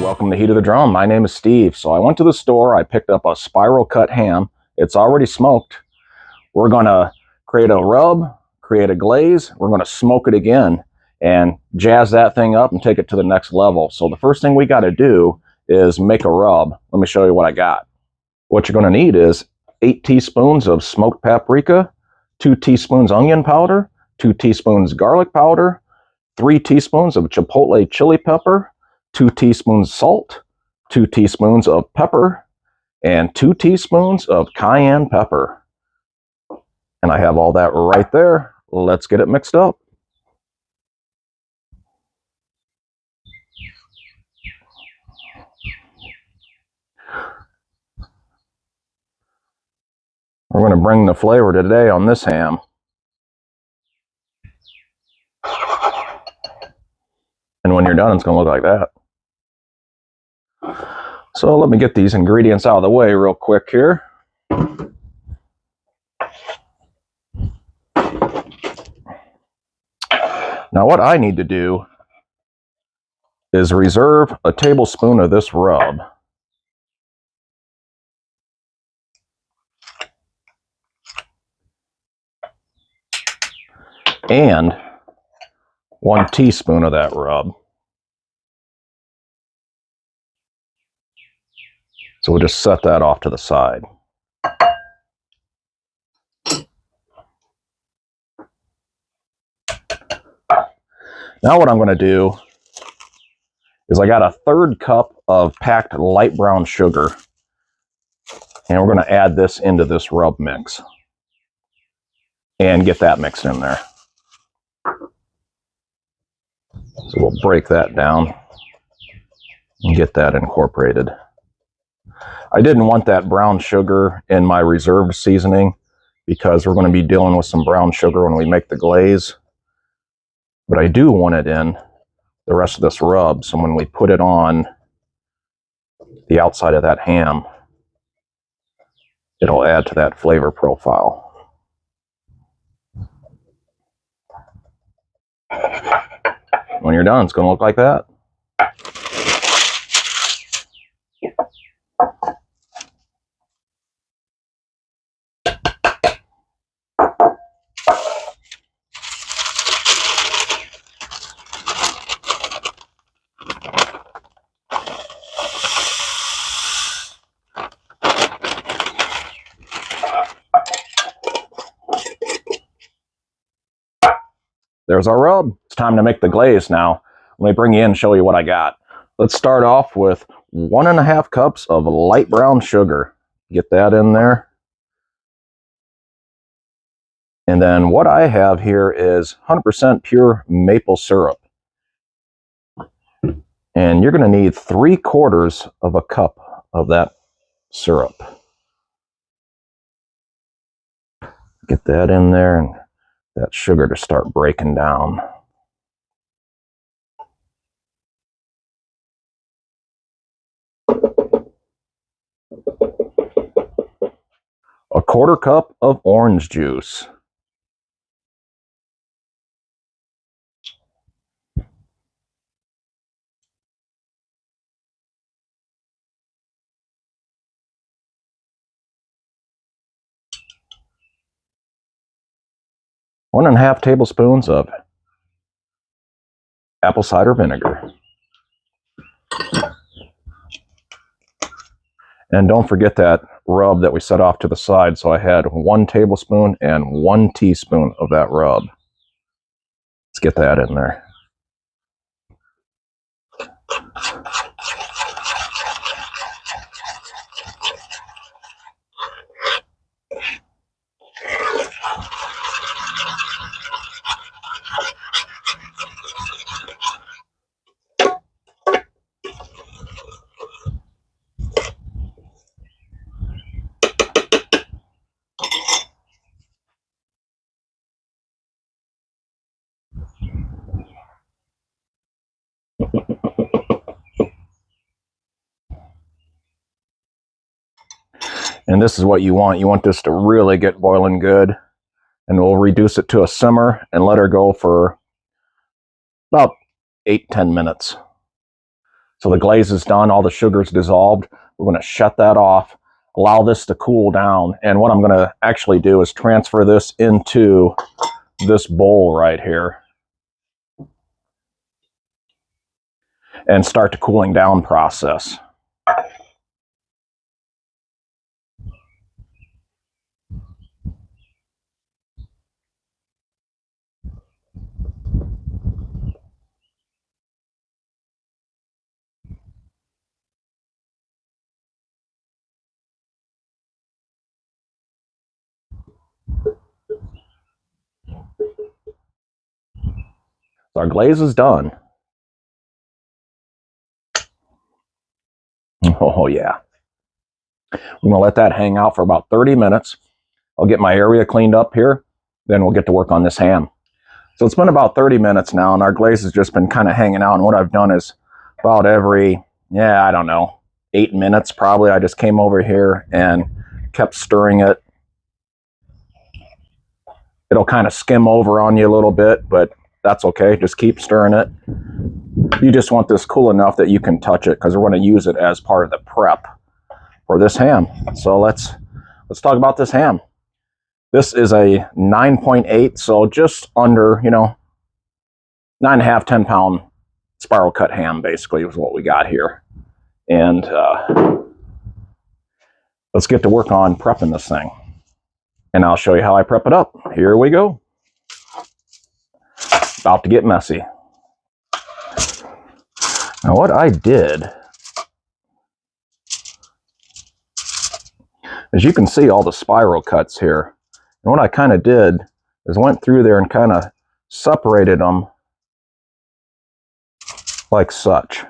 Welcome to Heat of the Drum. My name is Steve. So I went to the store, I picked up a spiral cut ham. It's already smoked. We're going to create a rub, create a glaze. We're going to smoke it again and jazz that thing up and take it to the next level. So the first thing we got to do is make a rub. Let me show you what I got. What you're going to need is 8 teaspoons of smoked paprika, 2 teaspoons onion powder, 2 teaspoons garlic powder, 3 teaspoons of chipotle chili pepper, 2 teaspoons salt, 2 teaspoons of pepper, and 2 teaspoons of cayenne pepper. And I have all that right there. Let's get it mixed up. We're going to bring the flavor today on this ham. And when you're done, it's going to look like that. So let me get these ingredients out of the way real quick here. Now what I need to do is reserve a tablespoon of this rub. And 1 teaspoon of that rub. So we'll just set that off to the side. Now what I'm going to do is I got a 1/3 cup of packed light brown sugar. And we're going to add this into this rub mix. And get that mixed in there. So we'll break that down and get that incorporated. I didn't want that brown sugar in my reserved seasoning because we're going to be dealing with some brown sugar when we make the glaze. But I do want it in the rest of this rub, so when we put it on the outside of that ham, it'll add to that flavor profile. When you're done, it's going to look like that. There's our rub. It's time to make the glaze now. Let me bring you in and show you what I got. Let's start off with 1½ cups of light brown sugar. Get that in there. And then what I have here is 100% pure maple syrup. And you're going to need 3/4 of a cup of that syrup. Get that in there and that sugar to start breaking down. A 1/4 cup of orange juice. One and a half tablespoons of apple cider vinegar. And don't forget that rub that we set off to the side. So I had 1 tablespoon and 1 teaspoon of that rub. Let's get that in there. And this is what you want. You want this to really get boiling good. And we'll reduce it to a simmer and let her go for about 8-10 minutes. So the glaze is done, all the sugar's dissolved. We're going to shut that off, allow this to cool down. And what I'm going to actually do is transfer this into this bowl right here and start the cooling down process. So our glaze is done. Oh yeah. I'm going to let that hang out for about 30 minutes. I'll get my area cleaned up here, then we'll get to work on this ham. So it's been about 30 minutes now, and our glaze has just been kind of hanging out. And what I've done is about every, I don't know, 8 minutes probably, I just came over here and kept stirring it. It'll kind of skim over on you a little bit, but that's okay. Just keep stirring it. You just want this cool enough that you can touch it, because we're going to use it as part of the prep for this ham. So let's talk about this ham. This is a 9.8, so just under, 9.5, 10 pound spiral cut ham basically is what we got here. And let's get to work on prepping this thing. And I'll show you how I prep it up. Here we go. About to get messy. Now what I did, as you can see all the spiral cuts here, and what I kind of did is went through there and kind of separated them like such.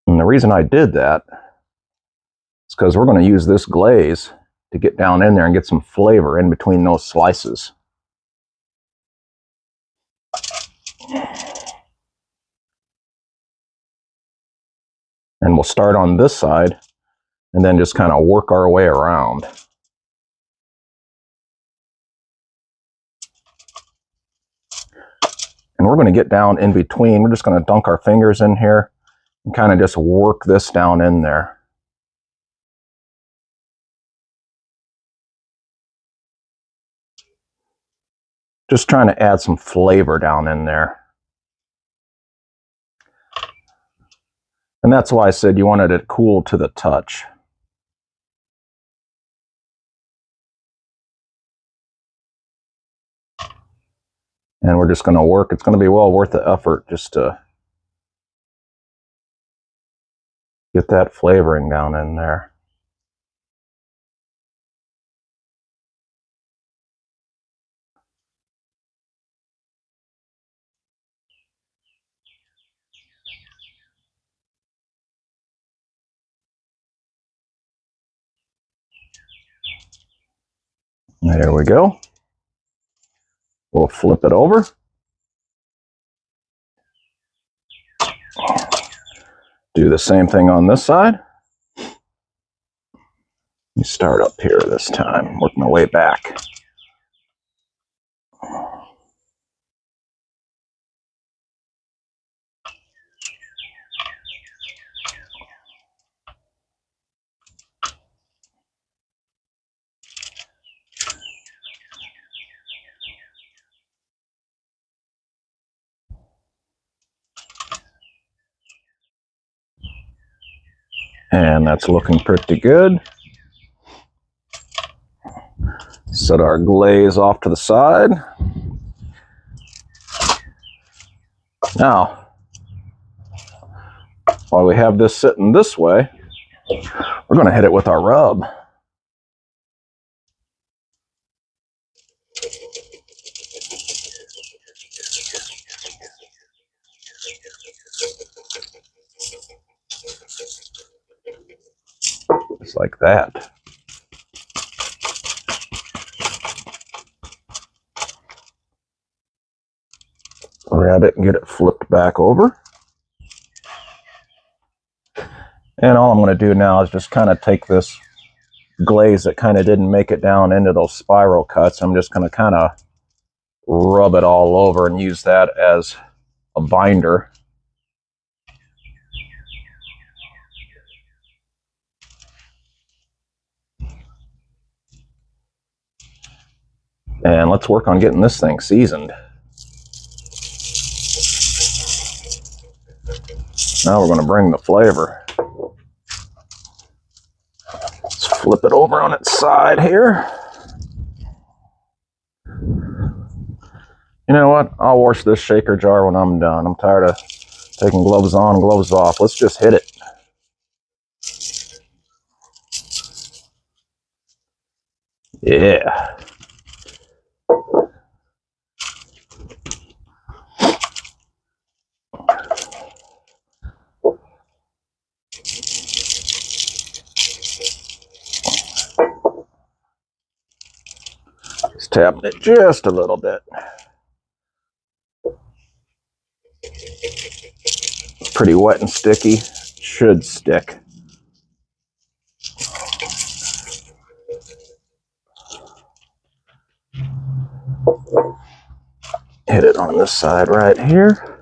And the reason I did that is because we're going to use this glaze to get down in there and get some flavor in between those slices. And we'll start on this side and then just kind of work our way around. And we're going to get down in between. We're just going to dunk our fingers in here and kind of just work this down in there. Just trying to add some flavor down in there. And that's why I said you wanted it cool to the touch. And we're just going to work. It's going to be well worth the effort just to get that flavoring down in there. There we go. We'll flip it over. Do the same thing on this side. You start up here this time, work my way back. And that's looking pretty good. Set our glaze off to the side. Now, while we have this sitting this way, we're going to hit it with our rub. Just like that. Grab it and get it flipped back over. And all I'm going to do now is just kind of take this glaze that kind of didn't make it down into those spiral cuts. I'm just going to kind of rub it all over and use that as a binder. And let's work on getting this thing seasoned. Now we're going to bring the flavor. Let's flip it over on its side here. You know what? I'll wash this shaker jar when I'm done. I'm tired of taking gloves on and gloves off. Let's just hit it. Yeah. Just tapping it just a little bit. It's pretty wet and sticky. Should stick. Hit it on this side right here.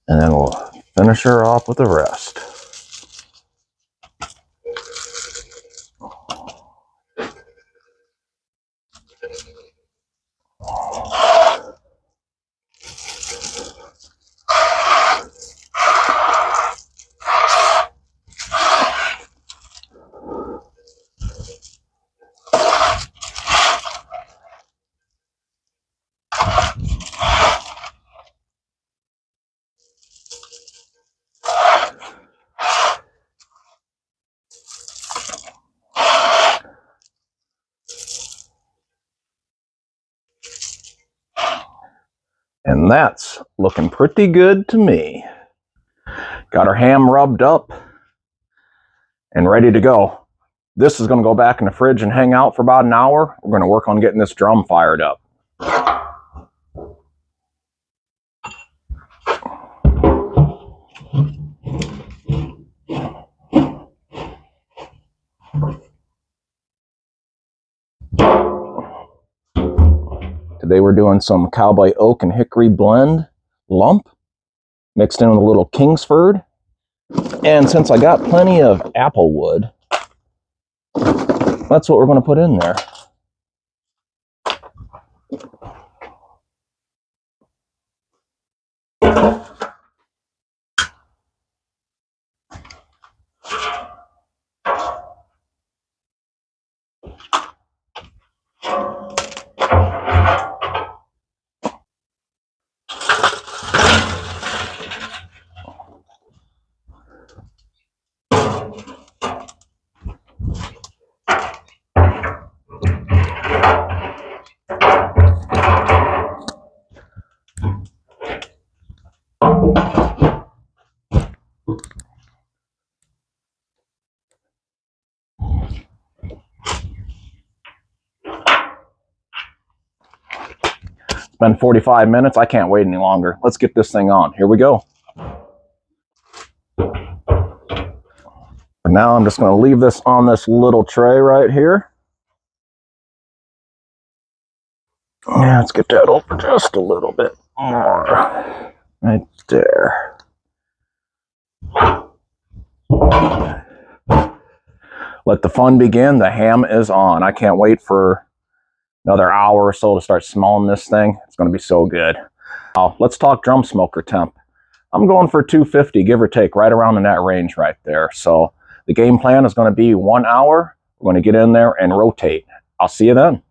And then we'll finish her off with the rest. And that's looking pretty good to me. Got our ham rubbed up and ready to go. This is going to go back in the fridge and hang out for about an hour. We're going to work on getting this drum fired up. Today we're doing some cowboy oak and hickory blend lump mixed in with a little Kingsford. And since I got plenty of apple wood, that's what we're going to put in there. It's been 45 minutes. I can't wait any longer. Let's get this thing on. Here we go. For now, I'm just going to leave this on this little tray right here. Yeah, let's get that over just a little bit more. Right there. Let the fun begin. The ham is on. I can't wait for another hour or so to start smelling this thing. It's going to be so good. Now, let's talk drum smoker temp. I'm going for 250, give or take, right around in that range right there. So the game plan is going to be 1 hour. We're going to get in there and rotate. I'll see you then.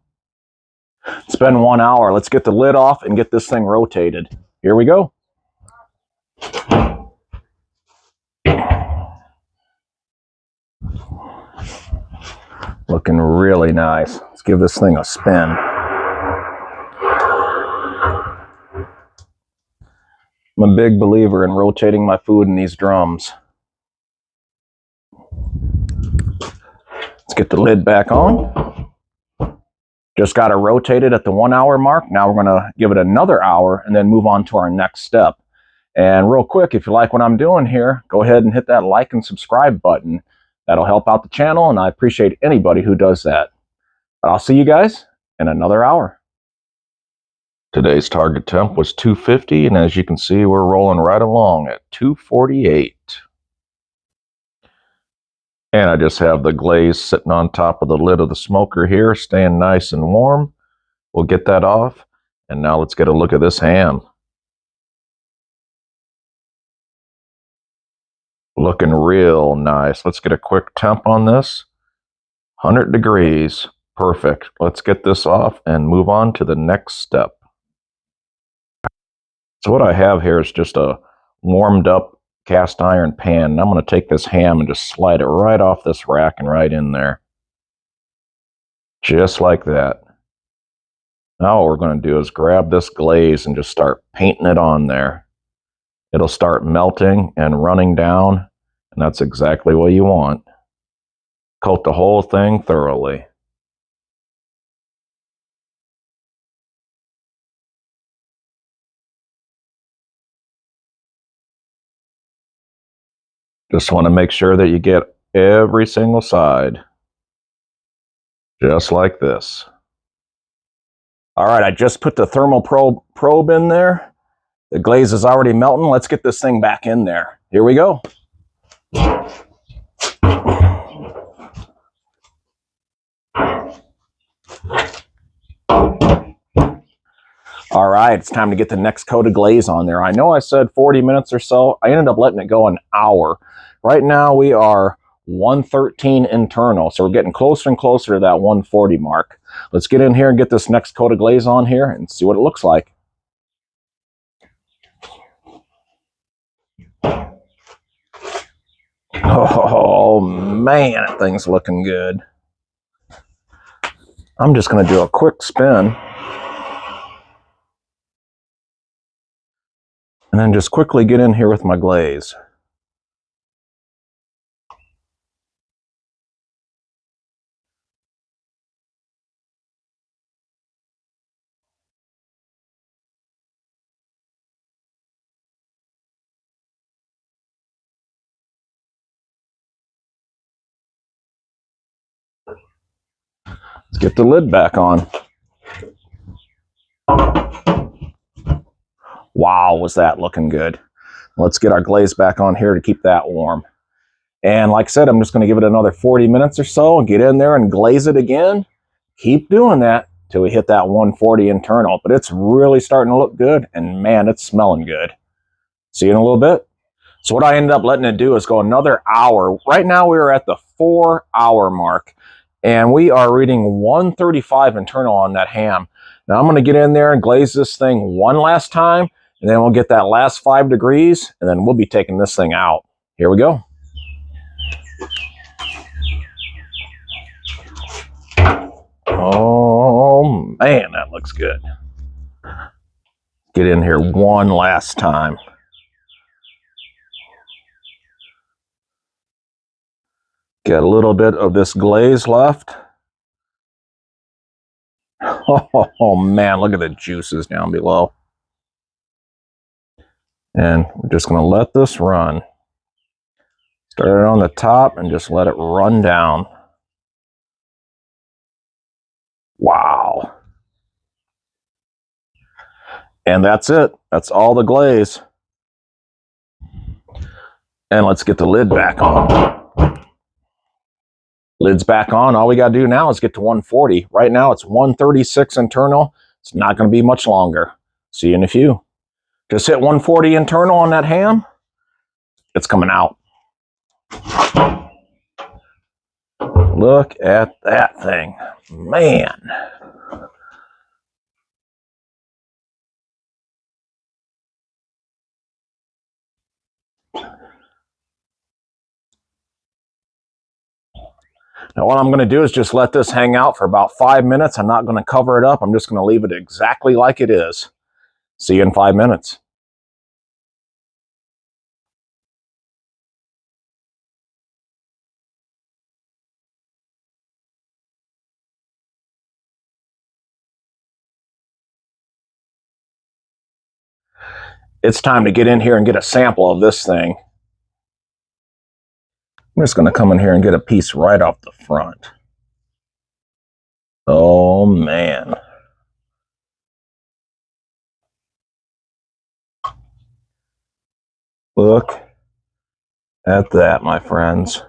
It's been 1 hour. Let's get the lid off and get this thing rotated. Here we go. Looking really nice. Let's give this thing a spin. I'm a big believer in rotating my food in these drums. Let's get the lid back on. Just got it rotated at the 1 hour mark. Now we're going to give it another hour and then move on to our next step. And real quick, if you like what I'm doing here, go ahead and hit that like and subscribe button. That'll help out the channel, and I appreciate anybody who does that. But I'll see you guys in another hour. Today's target temp was 250, and as you can see, we're rolling right along at 248. And I just have the glaze sitting on top of the lid of the smoker here, staying nice and warm. We'll get that off, and now let's get a look at this ham. Looking real nice. Let's get a quick temp on this. 100 degrees. Perfect. Let's get this off and move on to the next step. So what I have here is just a warmed up cast iron pan. And I'm going to take this ham and just slide it right off this rack and right in there. Just like that. Now what we're going to do is grab this glaze and just start painting it on there. It'll start melting and running down, and that's exactly what you want. Coat the whole thing thoroughly. Just want to make sure that you get every single side. Just like this. All right, I just put the thermal probe in there. The glaze is already melting. Let's get this thing back in there. Here we go. All right, it's time to get the next coat of glaze on there. I know I said 40 minutes or so. I ended up letting it go an hour. Right now we are 113 internal, so we're getting closer and closer to that 140 mark. Let's get in here and get this next coat of glaze on here and see what it looks like. Oh man, that thing's looking good. I'm just going to do a quick spin. And then just quickly get in here with my glaze. Let's get the lid back on. Wow, was that looking good. Let's get our glaze back on here to keep that warm. And like I said, I'm just going to give it another 40 minutes or so and get in there and glaze it again. Keep doing that till we hit that 140 internal. But it's really starting to look good, and man, it's smelling good. See you in a little bit. So what I ended up letting it do is go another hour. Right now we are at the 4-hour mark, and we are reading 135 internal on that ham. Now I'm going to get in there and glaze this thing one last time, and then we'll get that last 5 degrees, and then we'll be taking this thing out. Here we go. Oh man, that looks good. Get in here one last time. Got a little bit of this glaze left. Oh man, look at the juices down below. And we're just going to let this run. Start it on the top and just let it run down. Wow. And that's it. That's all the glaze. And let's get the lid back on. Lid's back on. All we got to do now is get to 140. Right now it's 136 internal. It's not going to be much longer. See you in a few. Just hit 140 internal on that ham. It's coming out. Look at that thing. Man. Now what I'm going to do is just let this hang out for about 5 minutes. I'm not going to cover it up. I'm just going to leave it exactly like it is. See you in 5 minutes. It's time to get in here and get a sample of this thing. I'm just going to come in here and get a piece right off the front. Oh man. Look at that, my friends.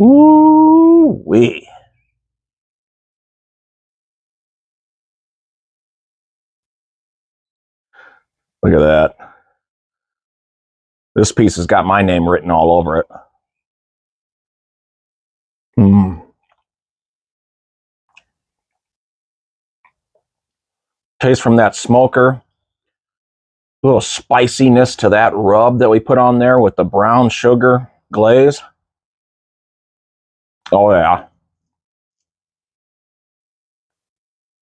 Ooh-wee. Look at that. This piece has got my name written all over it. Taste from that smoker. A little spiciness to that rub that we put on there with the brown sugar glaze. Oh yeah.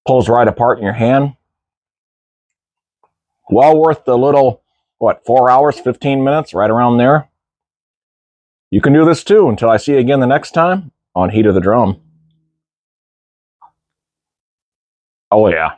Pulls right apart in your hand. Well worth the little, what, 4 hours, 15 minutes, right around there. You can do this too until I see you again the next time on Heat of the Drum. Oh yeah.